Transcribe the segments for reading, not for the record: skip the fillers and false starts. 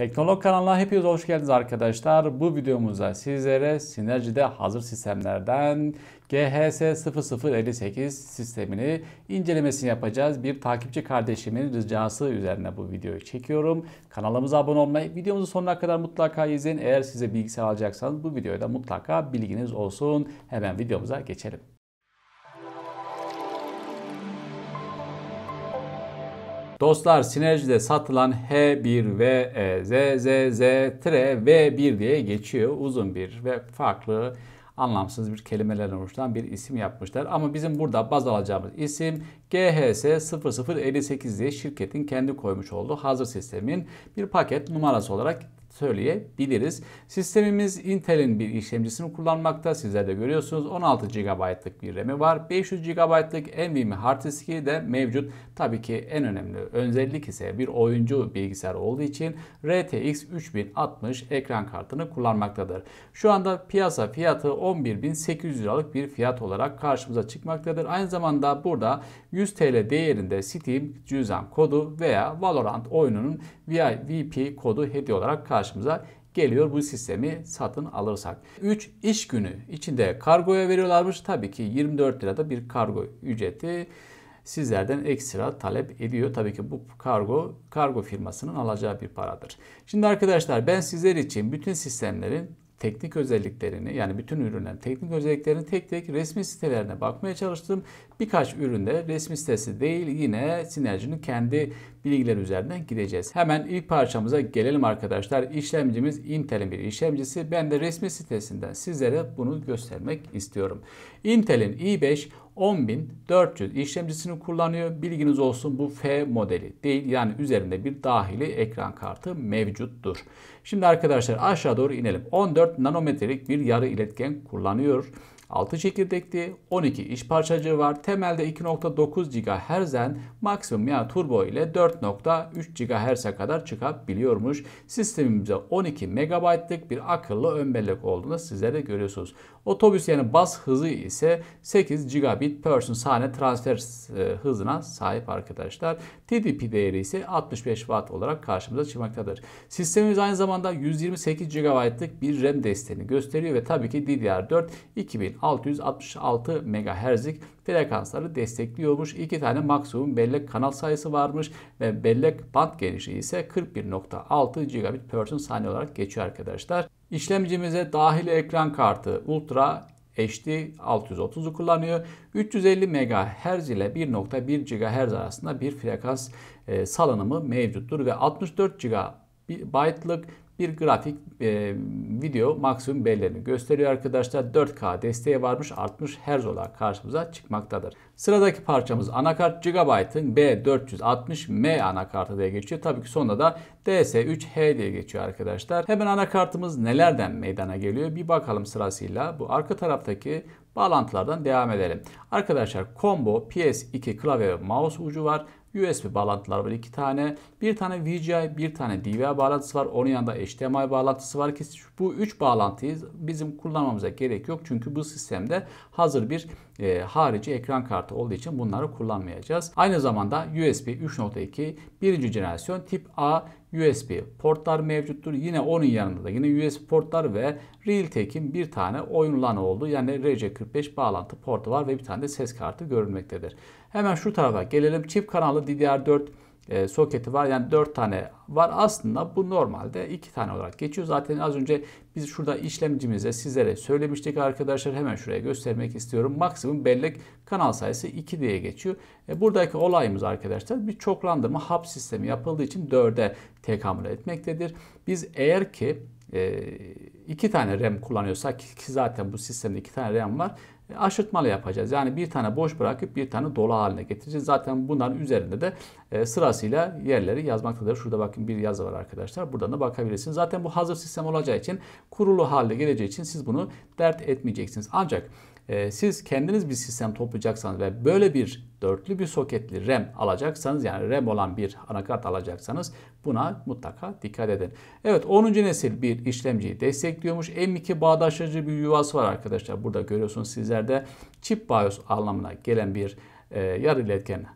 Teknolog kanalına hepiniz hoş geldiniz arkadaşlar. Bu videomuzda sizlere Synergy'de hazır sistemlerden GHS0058 sistemini incelemesini yapacağız. Bir takipçi kardeşimin ricası üzerine bu videoyu çekiyorum. Kanalımıza abone olmayı, videomuzu sonuna kadar mutlaka izleyin. Eğer size bilgisayar alacaksanız bu videoda mutlaka bilginiz olsun. Hemen videomuza geçelim. Dostlar, Synergy'de satılan H1 ve ZZZ-V1 diye geçiyor. Uzun bir ve farklı anlamsız bir kelimelerden oluşan bir isim yapmışlar. Ama bizim burada baz alacağımız isim GHS0058 diye şirketin kendi koymuş olduğu hazır sistemin bir paket numarası olarak söyleyebiliriz. Sistemimiz Intel'in bir işlemcisini kullanmakta. Sizler de görüyorsunuz. 16 GB'lık bir RAM'i var. 500 GB'lık NVMe hard diski de mevcut. Tabii ki en önemli özellik ise bir oyuncu bilgisayar olduğu için RTX 3060 ekran kartını kullanmaktadır. Şu anda piyasa fiyatı 11.800 liralık bir fiyat olarak karşımıza çıkmaktadır. Aynı zamanda burada 100 TL değerinde Steam cüzdan kodu veya Valorant oyununun VIP kodu hediye olarak karşımıza geliyor bu sistemi satın alırsak. 3 iş günü içinde kargoya veriyorlarmış. Tabii ki 24 lirada bir kargo ücreti sizlerden ekstra talep ediyor. Tabii ki bu kargo firmasının alacağı bir paradır. Şimdi arkadaşlar, ben sizler için bütün sistemlerin teknik özelliklerini, yani bütün ürünlerin teknik özelliklerini tek tek resmi sitelerine bakmaya çalıştım. Birkaç üründe resmi sitesi değil, yine Synergy'nin kendi bilgileri üzerinden gideceğiz. Hemen ilk parçamıza gelelim arkadaşlar. İşlemcimiz Intel'in bir işlemcisi. Ben de resmi sitesinden sizlere bunu göstermek istiyorum. Intel'in i5 10400 işlemcisini kullanıyor. Bilginiz olsun, bu F modeli değil. Yani üzerinde bir dahili ekran kartı mevcuttur. Şimdi arkadaşlar aşağı doğru inelim. 14 nanometrelik bir yarı iletken kullanıyor. 6 çekirdekli, 12 iş parçacığı var. Temelde 2.9 GHz'den maksimum yani turbo ile 4.3 GHz'e kadar çıkabiliyormuş. Sistemimize 12 MB'lık bir akıllı ön bellek olduğunu sizler de görüyorsunuz. Otobüs yani bas hızı ise 8 gigabit per saniye transfer hızına sahip arkadaşlar. TDP değeri ise 65 Watt olarak karşımıza çıkmaktadır. Sistemimiz aynı zamanda 128 GB'lık bir RAM desteğini gösteriyor ve tabii ki DDR4 2666 MHz'lik frekansları destekliyormuş. 2 tane maksimum bellek kanal sayısı varmış ve bellek band genişliği ise 41.6 gigabit per saniye olarak geçiyor arkadaşlar. İşlemcimize dahili ekran kartı Ultra HD 630'u kullanıyor. 350 MHz ile 1.1 GHz arasında bir frekans salınımı mevcuttur ve 64 GB'lık bir grafik video maksimum belleğini gösteriyor arkadaşlar. 4K desteği varmış, 60 Hz olarak karşımıza çıkmaktadır. Sıradaki parçamız anakart Gigabyte'ın B460M anakartı diye geçiyor. Tabii ki sonunda da DS3H diye geçiyor arkadaşlar. Hemen anakartımız nelerden meydana geliyor bir bakalım sırasıyla. Bu arka taraftaki bağlantılardan devam edelim. Arkadaşlar combo PS2 klavye ve mouse ucu var. USB bağlantılar var 2 tane. Bir tane VGA, bir tane DVI bağlantısı var. Onun yanında HDMI bağlantısı var ki bu 3 bağlantıyı bizim kullanmamıza gerek yok. Çünkü bu sistemde hazır bir harici ekran kartı olduğu için bunları kullanmayacağız. Aynı zamanda USB 3.2 birinci jenerasyon tip A USB portlar mevcuttur. Yine onun yanında da yine USB portlar ve Realtek'in bir tane oyun LAN olduğu yani RJ45 bağlantı portu var ve bir tane de ses kartı görülmektedir. Hemen şu tarafa gelelim. Çift kanallı DDR4 soketi var. Yani 4 tane var. Aslında bu normalde 2 tane olarak geçiyor. Zaten az önce biz şurada işlemcimizde sizlere söylemiştik arkadaşlar. Hemen şuraya göstermek istiyorum. Maksimum bellek kanal sayısı 2 diye geçiyor. Buradaki olayımız arkadaşlar bir çoklandırma hub sistemi yapıldığı için 4'e tekamül etmektedir. Biz eğer ki 2 tane RAM kullanıyorsak ki zaten bu sistemde 2 tane RAM var. Aşırtmalı yapacağız. Yani bir tane boş bırakıp bir tane dolu haline getireceğiz. Zaten bunların üzerinde de sırasıyla yerleri yazmaktadır. Şurada bakın bir yazı var arkadaşlar. Buradan da bakabilirsiniz. Zaten bu hazır sistem olacağı için kurulu halde geleceği için siz bunu dert etmeyeceksiniz. Ancak siz kendiniz bir sistem toplayacaksanız ve böyle bir dörtlü bir soketli RAM alacaksanız yani RAM olan bir anakart alacaksanız buna mutlaka dikkat edin. Evet 10. nesil bir işlemciyi destekliyormuş. M2 bağdaştırıcı bir yuvası var arkadaşlar. Burada görüyorsunuz sizler de çip BIOS anlamına gelen bir yarı iletken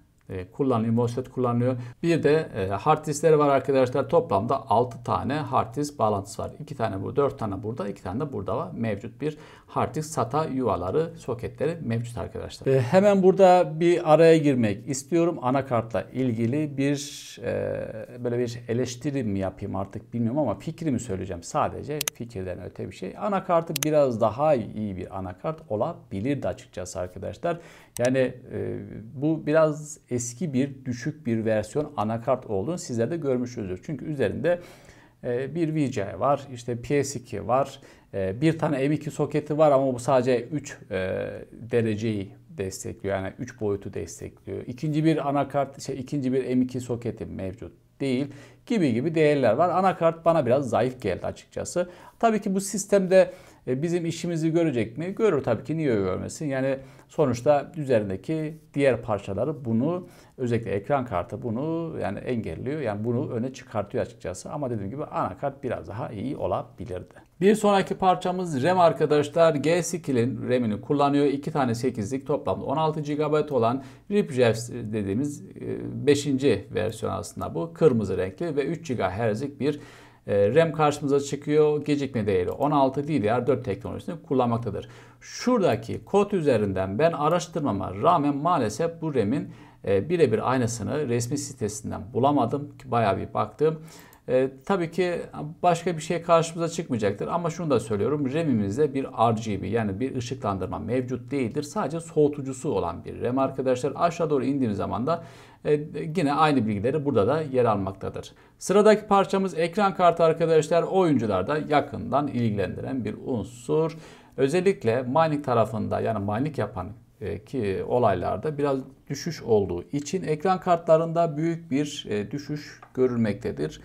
kullanılıyor, MOSFET kullanılıyor. Bir de hard diskleri var arkadaşlar. Toplamda 6 tane hard disk bağlantısı var. 2 tane burada, 4 tane burada, 2 tane de burada var. Mevcut bir hard disk SATA yuvaları, soketleri mevcut arkadaşlar. Hemen burada bir araya girmek istiyorum. Anakartla ilgili böyle bir eleştiri mi yapayım artık bilmiyorum ama fikrimi söyleyeceğim. Sadece fikirden öte bir şey. Anakartı biraz daha iyi bir anakart olabilirdi açıkçası arkadaşlar. Yani bu biraz eski düşük bir versiyon anakart olduğunu sizler de görmüşsünüzdür. Çünkü üzerinde bir VGA var, işte PS2 var, bir tane M2 soketi var ama bu sadece 3 dereceyi destekliyor. Yani 3 boyutu destekliyor. İkinci bir anakart, ikinci bir M2 soketi mevcut değil gibi değerler var. Anakart bana biraz zayıf geldi açıkçası. Tabii ki bu sistemde bizim işimizi görecek mi? Görür tabii ki, niye görmesin? Yani sonuçta üzerindeki diğer parçaları bunu, özellikle ekran kartı bunu yani engelliyor. Yani bunu öne çıkartıyor açıkçası. Ama dediğim gibi anakart biraz daha iyi olabilirdi. Bir sonraki parçamız RAM arkadaşlar. G-Skill'in RAM'ini kullanıyor. 2 tane 8'lik toplamda 16 GB olan RIP-GEFS dediğimiz 5. versiyon aslında bu. Kırmızı renkli ve 3 GHz'lik bir RAM karşımıza çıkıyor. Gecikme değeri 16, DDR4 teknolojisini kullanmaktadır. Şuradaki kod üzerinden ben araştırmama rağmen maalesef bu RAM'in birebir aynısını resmi sitesinden bulamadım. Bayağı bir baktım. Tabii ki başka bir şey karşımıza çıkmayacaktır ama şunu da söylüyorum. RAM'imizde bir RGB yani bir ışıklandırma mevcut değildir. Sadece soğutucusu olan bir RAM arkadaşlar. Aşağı doğru indiğimiz zaman da yine aynı bilgileri burada da yer almaktadır. Sıradaki parçamız ekran kartı arkadaşlar. Oyuncularda yakından ilgilendiren bir unsur. Özellikle mining tarafında yani mining yapan ki olaylarda biraz düşüş olduğu için ekran kartlarında büyük bir düşüş görülmektedir.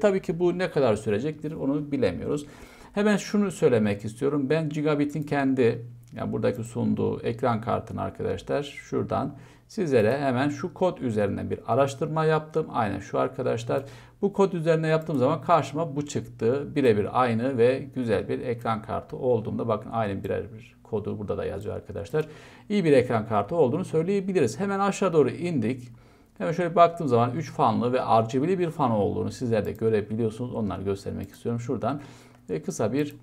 Tabii ki bu ne kadar sürecektir onu bilemiyoruz. Hemen şunu söylemek istiyorum. Ben Gigabit'in kendi yani buradaki sunduğu ekran kartını arkadaşlar şuradan sizlere hemen şu kod üzerine bir araştırma yaptım. Aynen şu arkadaşlar. Bu kod üzerine yaptığım zaman karşıma bu çıktı. Birebir aynı ve güzel bir ekran kartı olduğunda bakın aynı birebir kodu burada da yazıyor arkadaşlar. İyi bir ekran kartı olduğunu söyleyebiliriz. Hemen aşağı doğru indik. Hemen şöyle baktığım zaman 3 fanlı ve RGB'li bir fan olduğunu sizler de görebiliyorsunuz. Onları göstermek istiyorum. Şuradan kısa bir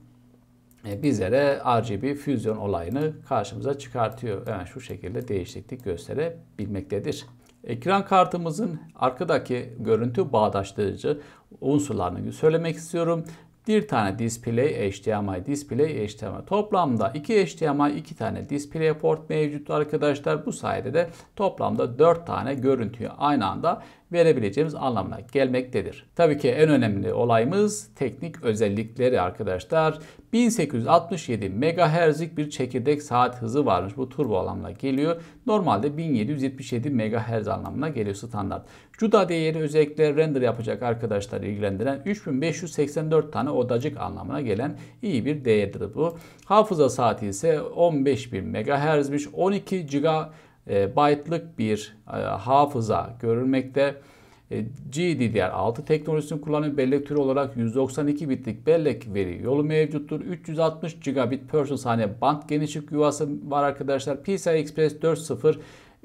bizlere RGB füzyon olayını karşımıza çıkartıyor. Hemen şu şekilde değişiklik gösterebilmektedir. Ekran kartımızın arkadaki görüntü bağdaştırıcı unsurlarını söylemek istiyorum. Bir tane display, HDMI, display, HDMI. Toplamda 2 HDMI, 2 tane display port mevcut arkadaşlar. Bu sayede de toplamda 4 tane görüntüyü aynı anda verebileceğimiz anlamına gelmektedir. Tabii ki en önemli olayımız teknik özellikleri arkadaşlar. 1867 MHz'lik bir çekirdek saat hızı varmış. Bu turbo anlamına geliyor. Normalde 1777 MHz anlamına geliyor standart. CUDA değeri özellikle render yapacak arkadaşları ilgilendiren 3584 tane odacık anlamına gelen iyi bir değerdir bu. Hafıza saati ise 15000 MHz'miş. 12 GB'lık bir hafıza görülmekte. GDDR6 teknolojisini kullanıyor. Bellek türü olarak 192 bitlik bellek veri yolu mevcuttur. 360 gigabit per saniye band genişlik yuvası var arkadaşlar. PCI Express 4.0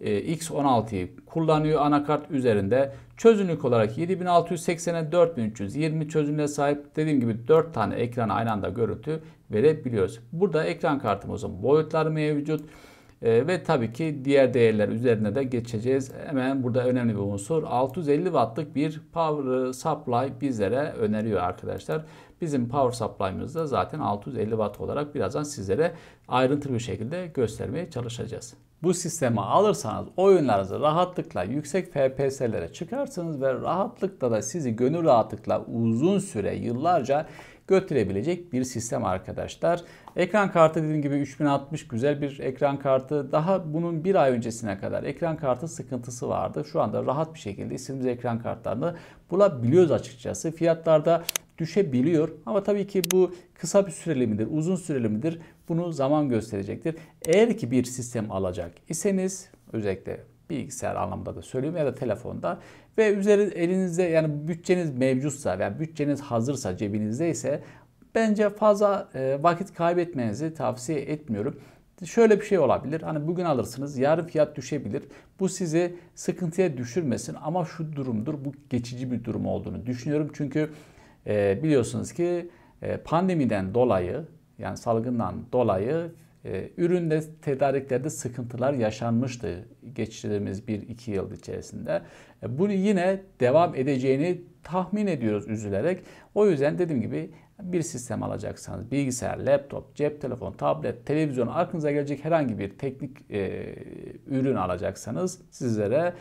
X16'yı kullanıyor anakart üzerinde. Çözünürlük olarak 7680'e 4320 çözünürlüğe sahip. Dediğim gibi 4 tane ekrana aynı anda görüntü verebiliyoruz. Burada ekran kartımızın boyutları mevcut. Ve tabii ki diğer değerler üzerine de geçeceğiz. Hemen burada önemli bir unsur 650 wattlık bir power supply bizlere öneriyor arkadaşlar. Bizim power supply'ımız da zaten 650 watt olarak birazdan sizlere ayrıntılı bir şekilde göstermeye çalışacağız. Bu sistemi alırsanız oyunlarınızı rahatlıkla yüksek FPS'lere çıkarsınız ve rahatlıkla da sizi gönül rahatlıkla uzun süre yıllarca götürebilecek bir sistem arkadaşlar. Ekran kartı dediğim gibi 3060 güzel bir ekran kartı. Daha bunun bir ay öncesine kadar ekran kartı sıkıntısı vardı. Şu anda rahat bir şekilde istediğimiz ekran kartlarını bulabiliyoruz açıkçası. Fiyatlarda düşebiliyor ama tabii ki bu kısa bir süreli midir, uzun süreli midir bunu zaman gösterecektir. Eğer ki bir sistem alacak iseniz özellikle bilgisayar anlamında da söyleyeyim ya da telefonda ve elinizde yani bütçeniz mevcutsa yani bütçeniz hazırsa cebinizde ise bence fazla vakit kaybetmenizi tavsiye etmiyorum. şöyle bir şey olabilir. Hani bugün alırsınız, yarın fiyat düşebilir. Bu sizi sıkıntıya düşürmesin ama şu durumdur. Bu geçici bir durum olduğunu düşünüyorum. Çünkü biliyorsunuz ki pandemiden dolayı, yani salgından dolayı üründe, tedariklerde sıkıntılar yaşanmıştı geçtiğimiz 1-2 yıl içerisinde. Bunu yine devam edeceğini tahmin ediyoruz üzülerek. O yüzden dediğim gibi bir sistem alacaksanız, bilgisayar, laptop, cep telefonu, tablet, televizyon, aklınıza gelecek herhangi bir teknik ürün alacaksanız sizlere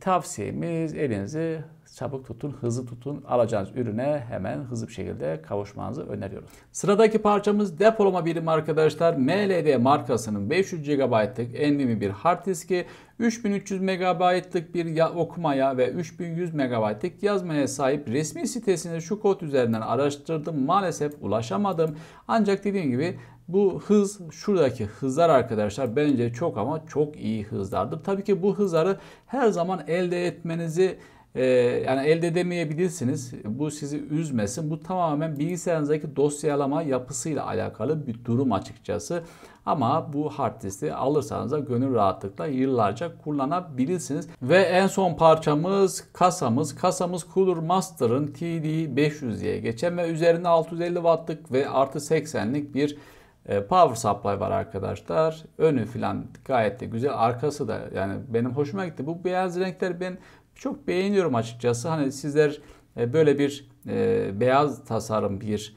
tavsiyemiz elinizi çabuk tutun, hızlı tutun. Alacağınız ürüne hemen hızlı bir şekilde kavuşmanızı öneriyoruz. Sıradaki parçamız depolama birimi arkadaşlar. MLD markasının 500 GB'lık NVMe bir hard diski, 3300 MB'lık bir okumaya ve 3100 MB'lık yazmaya sahip. Resmi sitesinde şu kod üzerinden araştırdım. Maalesef ulaşamadım. Ancak dediğim gibi bu hız, şuradaki hızlar arkadaşlar bence çok ama çok iyi hızlardır. Tabii ki bu hızları her zaman elde etmenizi yani elde edemeyebilirsiniz. Bu sizi üzmesin. Bu tamamen bilgisayarınızdaki dosyalama yapısıyla alakalı bir durum açıkçası. Ama bu hard diski alırsanız da gönül rahatlıkla yıllarca kullanabilirsiniz. Ve en son parçamız kasamız. Kasamız Cooler Master'ın TD500 diye geçen ve üzerinde 650 wattlık ve artı 80'lik bir power supply var arkadaşlar. Önü falan gayet de güzel. Arkası da yani benim hoşuma gitti. Bu beyaz renkler ben çok beğeniyorum açıkçası. Hani sizler böyle bir beyaz tasarım bir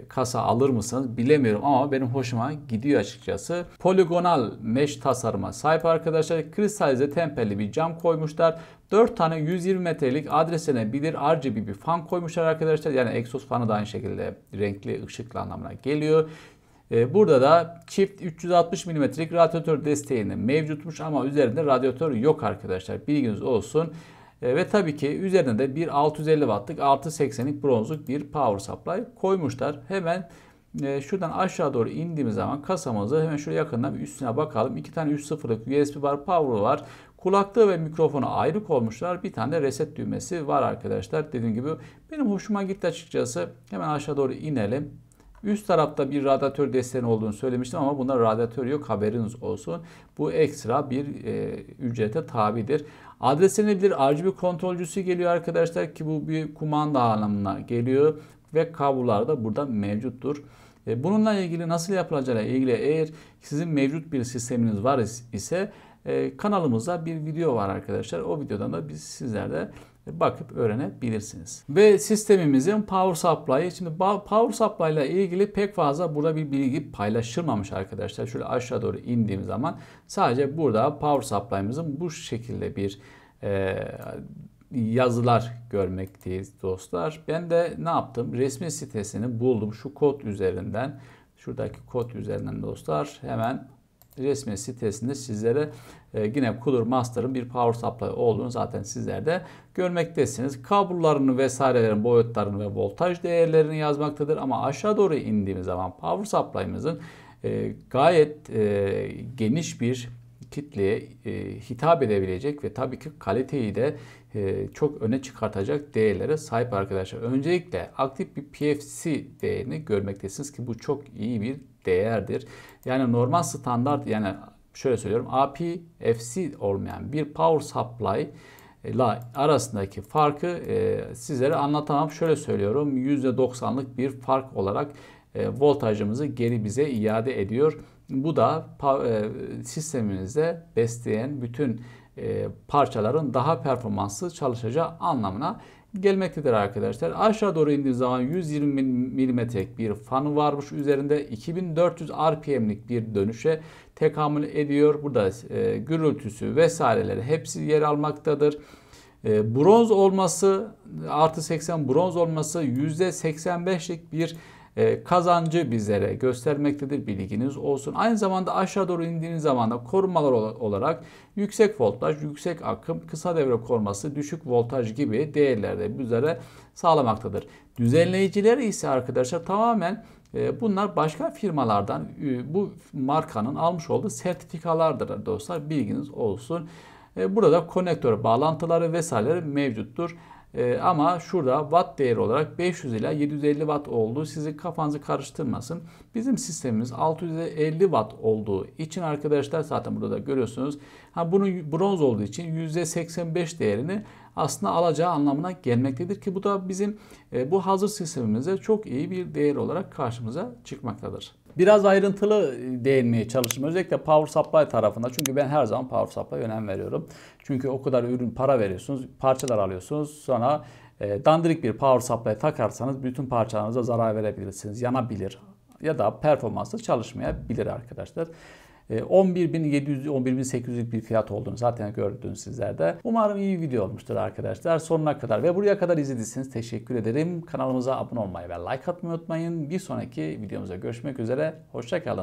kasa alır mısınız bilemiyorum ama benim hoşuma gidiyor açıkçası. Poligonal mesh tasarıma sahip arkadaşlar. Kristalize temperli bir cam koymuşlar. 4 tane 120 metrelik adreslenebilir RGB bir fan koymuşlar arkadaşlar. Yani egzoz fanı da aynı şekilde renkli ışıklı anlamına geliyor. Burada da çift 360 mm'lik radyatör desteğini mevcutmuş ama üzerinde radyatör yok arkadaşlar. Bilginiz olsun. Ve tabii ki üzerinde de bir 650 wattlık artı 80'lik bronzluk bir power supply koymuşlar. Hemen şuradan aşağı doğru indiğimiz zaman kasamızı hemen şöyle yakından bir üstüne bakalım. 2 tane 3.0'lık USB var, power var. Kulaklığı ve mikrofonu ayrı koymuşlar. Bir tane de reset düğmesi var arkadaşlar. Dediğim gibi benim hoşuma gitti açıkçası. Hemen aşağı doğru inelim. Üst tarafta bir radyatör desteği olduğunu söylemiştim ama bunda radyatör yok, haberiniz olsun. Bu ekstra bir ücrete tabidir. Adreslenebilir RGB kontrolcüsü geliyor arkadaşlar ki bu bir kumanda anlamına geliyor ve kablolar da burada mevcuttur. Bununla ilgili nasıl yapılacağıyla ilgili eğer sizin mevcut bir sisteminiz var ise kanalımızda bir video var arkadaşlar. O videodan da biz sizlerle bakıp öğrenebilirsiniz. Ve sistemimizin power supply'ı. Şimdi power supply ile ilgili pek fazla burada bir bilgi paylaşılmamış arkadaşlar. Şöyle aşağı doğru indiğim zaman sadece burada power supply'ımızın bu şekilde bir yazılar görmekteyiz dostlar. Ben de ne yaptım? Resmi sitesini buldum. Şu kod üzerinden, şuradaki kod üzerinden dostlar hemen resmi sitesinde sizlere yine Cooler Master'ın bir power supply olduğunu zaten sizler de görmektesiniz. Kablolarını vesairelerin boyutlarını ve voltaj değerlerini yazmaktadır. Ama aşağı doğru indiğimiz zaman power supply'ımızın gayet geniş bir kitleye hitap edebilecek ve tabii ki kaliteyi de çok öne çıkartacak değerlere sahip arkadaşlar. Öncelikle aktif bir PFC değerini görmektesiniz ki bu çok iyi bir değerdir. Yani normal standart yani şöyle söylüyorum APFC olmayan bir power supply ile arasındaki farkı sizlere anlatamam. Şöyle söylüyorum %90'lık bir fark olarak voltajımızı geri bize iade ediyor. Bu da sistemimizde besleyen bütün parçaların daha performanslı çalışacağı anlamına gelmektedir arkadaşlar. Aşağı doğru indiğimiz zaman 120 mm'lik bir fanı varmış. Üzerinde 2400 RPM'lik bir dönüşe tekamül ediyor. Burada gürültüsü vesaireleri hepsi yer almaktadır. Bronz olması artı 80 bronz olması %85'lik bir kazancı bizlere göstermektedir. Bilginiz olsun. Aynı zamanda aşağı doğru indiğiniz zaman da korumalar olarak yüksek voltaj, yüksek akım, kısa devre koruması, düşük voltaj gibi değerlerde bizlere sağlamaktadır. Düzenleyicileri ise arkadaşlar tamamen bunlar başka firmalardan bu markanın almış olduğu sertifikalardır dostlar. Bilginiz olsun. Burada konektör bağlantıları vesaireleri mevcuttur. Ama şurada watt değeri olarak 500 ila 750 watt olduğu sizi kafanızı karıştırmasın. Bizim sistemimiz 650 watt olduğu için arkadaşlar zaten burada da görüyorsunuz. Bunun bronz olduğu için %85 değerini aslında alacağı anlamına gelmektedir ki bu da bizim bu hazır sistemimize çok iyi bir değer olarak karşımıza çıkmaktadır. Biraz ayrıntılı değinmeye çalıştım. Özellikle power supply tarafında. Çünkü ben her zaman power supply'a önem veriyorum. Çünkü o kadar ürün para veriyorsunuz, parçalar alıyorsunuz. Sonra dandirik bir power supply takarsanız bütün parçalarınıza zarar verebilirsiniz. Yanabilir ya da performanslı çalışmayabilir arkadaşlar. 11.700, 11.800'lük bir fiyat olduğunu zaten gördünüz sizler de. Umarım iyi bir video olmuştur arkadaşlar. Sonuna kadar ve buraya kadar izlediyseniz teşekkür ederim. Kanalımıza abone olmayı ve like atmayı unutmayın. Bir sonraki videomuzda görüşmek üzere. Hoşça kalın.